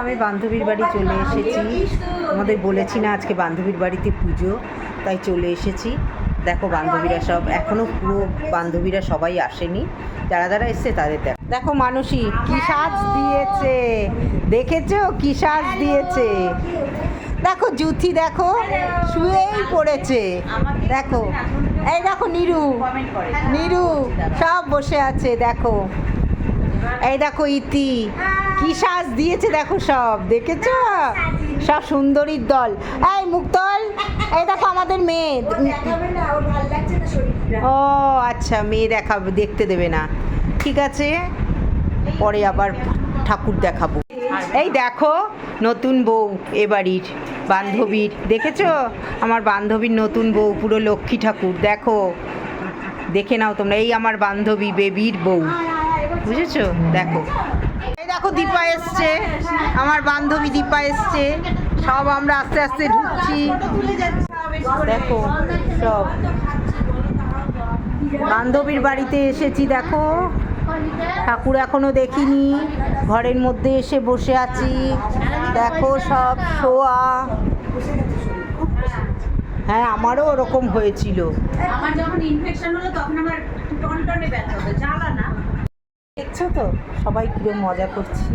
আমি বান্ধবীর বাড়ি চলে এসেছি। আমাদের বলেছি না আজকে বান্ধবীর বাড়িতে পুজো, তাই চলে এসেছি। দেখো বান্ধবীরা সব এখনও পুরো বান্ধবীরা সবাই আসেনি, যারা যারা এসছে তাদের দেখো মানসী কি সাজ দিয়েছে, দেখেছো কি সাজ দিয়েছে। দেখো জুথি দেখো শুয়েই পড়েছে। দেখো এই দেখো নিরু নিরু সব বসে আছে। দেখো এই দেখো ইতি কি সাজ দিয়েছে, দেখো সব দেখেছো, সব সুন্দরীর দল। এই মুক্তল, এই দেখো আমাদের মেয়ে। ও আচ্ছা, মেয়ে দেখাবে, দেখতে দেবে না, ঠিক আছে পরে আবার ঠাকুর দেখাবো। এই দেখো নতুন বউ এ বাড়ির বান্ধবীর, দেখেছো আমার বান্ধবীর নতুন বউ, পুরো লক্ষ্মী ঠাকুর। দেখো দেখে নাও তোমরা, এই আমার বান্ধবী বেবির বউ, বুঝেছো। দেখো এই দেখো দীপা এসছে, আমার বান্ধবী দীপা এসছে। সব আমরা আস্তে আস্তে ঢুকছি। দেখো সব বান্ধবীর বাড়িতে এসেছি। দেখো ঠাকুর এখনো দেখিনি, ঘরের মধ্যে এসে বসে আছি। দেখো সব শোয়া। হ্যাঁ আমারও ওরকম হয়েছিল। আমার যখন ইনফেকশন হলো তখন আমার টনটনে ব্যথা হতো, জ্বালা না। দেখছো তো সবাই কিরকম মজা করছি,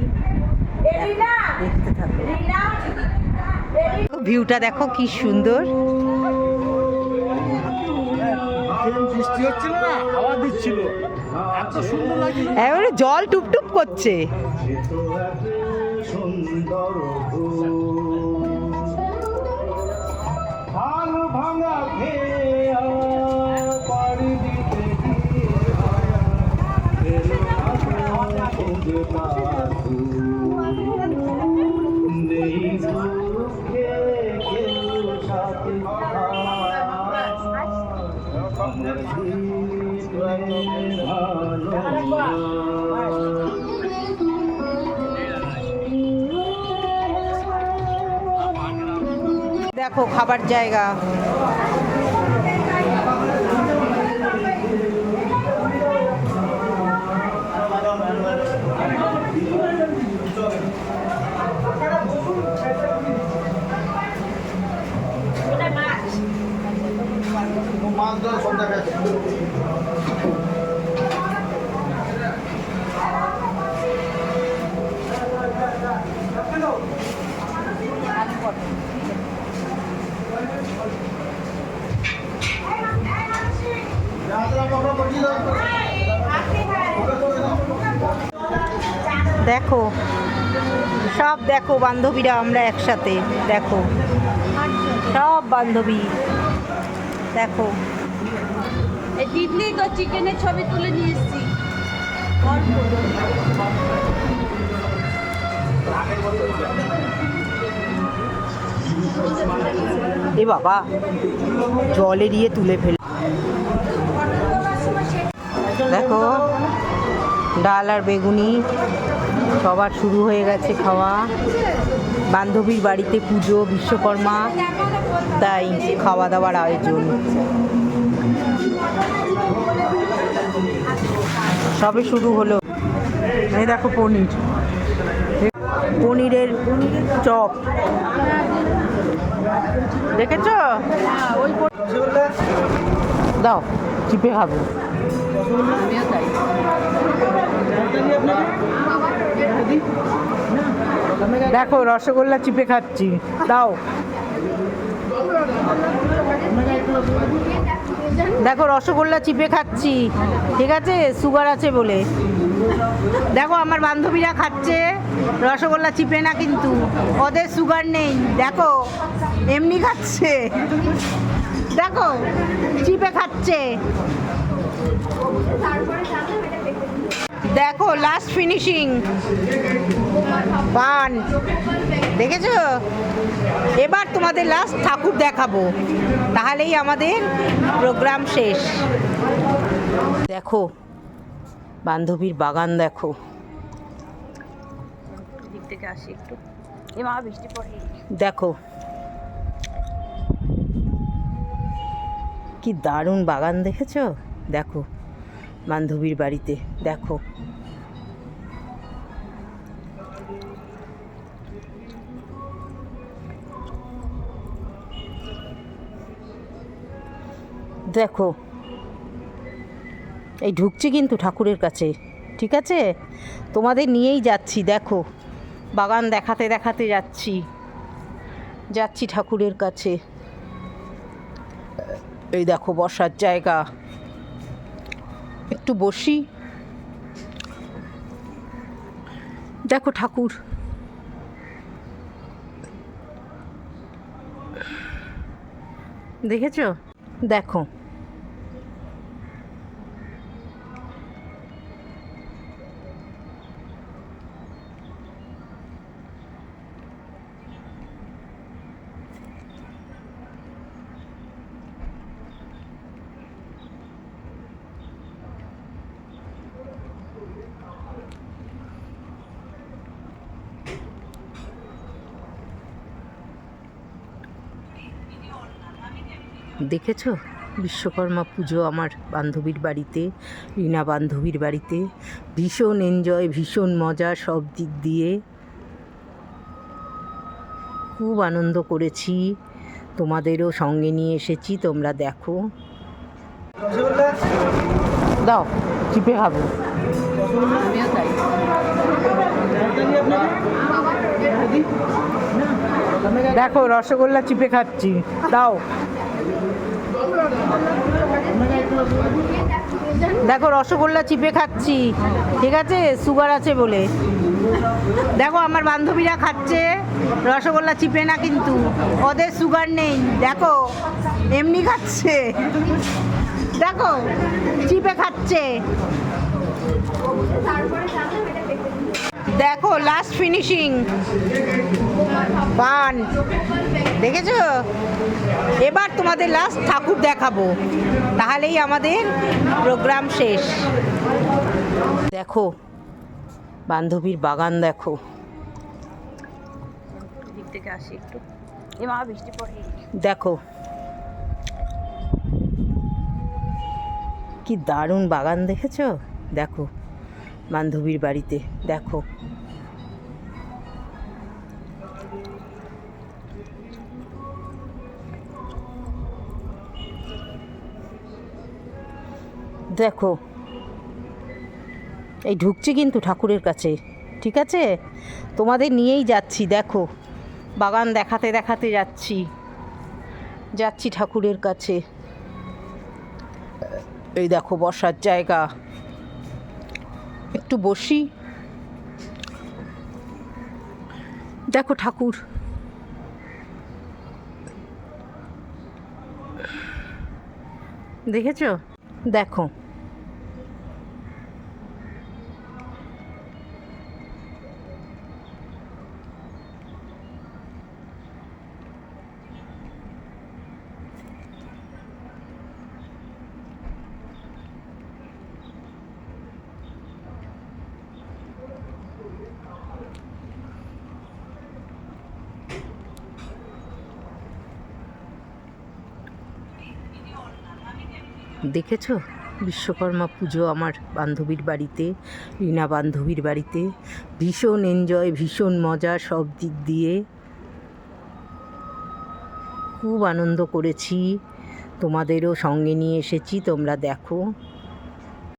দেখতে থাকো। ভিউটা দেখো কি সুন্দর। বৃষ্টি হচ্ছিল না, হাওয়া দিচ্ছিল, এত সুন্দর লাগে। এবারে জল টুপটুপ করছে। ভাঙা খেয়া পাড়ি দিতে দেখো খাবার জায়গা। মাছ ধরে সব দেখা দেখো সব দেখো বান্ধবীরা আমরা একসাথে। দেখো সব বান্ধবী দেখো। এই দিদি তো চিকেনের ছবি তুলে নিয়ে এসেছি। এ বাবা জল এড়িয়ে তুলে ফেল। দেখো ডাল আর বেগুনি সবার শুরু হয়ে গেছে খাওয়া। বান্ধবীর বাড়িতে পুজো বিশ্বকর্মা, তাই খাওয়া দাওয়ার আয়োজন। সবে শুরু হলো। এই দেখো পনির, পনিরের চপ দেখেছ, দাও চিপে খাবো। দেখো রসগোল্লা চিপে খাচ্ছি, দাও। দেখো রসগোল্লা চিপে খাচ্ছি, ঠিক আছে সুগার আছে বলে। দেখো আমার বান্ধবীরা খাচ্ছে রসগোল্লা চিপে না, কিন্তু ওদের সুগার নেই। দেখো এমনি খাচ্ছে, দেখো চিপে খাচ্ছে। দেখো লাস্ট ফিনিশিং পান, দেখেছো। এবার তোমাদের লাস্ট ঠাকুর দেখাবো, তাহলেই আমাদের প্রোগ্রাম শেষ। দেখো বান্ধবীর বাগান, দেখো দিক থেকে আসি একটু। এ মা বৃষ্টি পড়ে। দেখো কি দারুণ বাগান, দেখেছো। দেখো বান্ধবীর বাড়িতে দেখো দেখো এই ঢুকছি কিন্তু ঠাকুরের কাছে, ঠিক আছে? তোমাদের নিয়েই যাচ্ছি, দেখো বাগান দেখাতে দেখাতে যাচ্ছি যাচ্ছি ঠাকুরের কাছে। এই দেখো বসার জায়গা, একটু বসি। দেখো ঠাকুর, দেখেছো? দেখো দেখেছো বিশ্বকর্মা পুজো আমার বান্ধবীর বাড়িতে, রিনা বান্ধবীর বাড়িতে। ভীষণ এনজয়, ভীষণ মজা, সব দিক দিয়ে খুব আনন্দ করেছি। তোমাদেরও সঙ্গে নিয়ে এসেছি, তোমরা দেখো। দাও চিপে খাবো। দেখো রসগোল্লা চিপে খাচ্ছি, দাও। দেখো রসগোল্লা চিপে খাচ্ছি, ঠিক আছে? সুগার আছে বলে। দেখো আমার বান্ধবীরা খাচ্ছে রসগোল্লা চিপে না, কিন্তু ওদের সুগার নেই। দেখো এমনি খাচ্ছে, দেখো চিপে খাচ্ছে। দেখো লাস্ট ফিনিশিং পান, দেখেছো? এবার তোমাদের লাস্ট ঠাকুর দেখাবো, তাহলেই আমাদের প্রোগ্রাম শেষ। দেখো বান্ধবীর বাগান, দেখো। দিক থেকে আসি একটু, এ মা বৃষ্টি পড়ে। দেখো কি দারুণ বাগান, দেখেছো? দেখো বান্ধবীর বাড়িতে, দেখো দেখো এই ঢুকছি কিন্তু ঠাকুরের কাছে, ঠিক আছে? তোমাদের নিয়েই যাচ্ছি, দেখো বাগান দেখাতে দেখাতে যাচ্ছি ঠাকুরের কাছে। এই দেখো বসার জায়গা, একটু বসি। দেখো ঠাকুর, দেখেছো? দেখো দেখেছো বিশ্বকর্মা পুজো আমার বান্ধবীর বাড়িতে, রিনা বান্ধবীর বাড়িতে। ভীষণ এনজয়, ভীষণ মজা, সব দিক দিয়ে খুব আনন্দ করেছি। তোমাদেরও সঙ্গে নিয়ে এসেছি, তোমরা দেখো।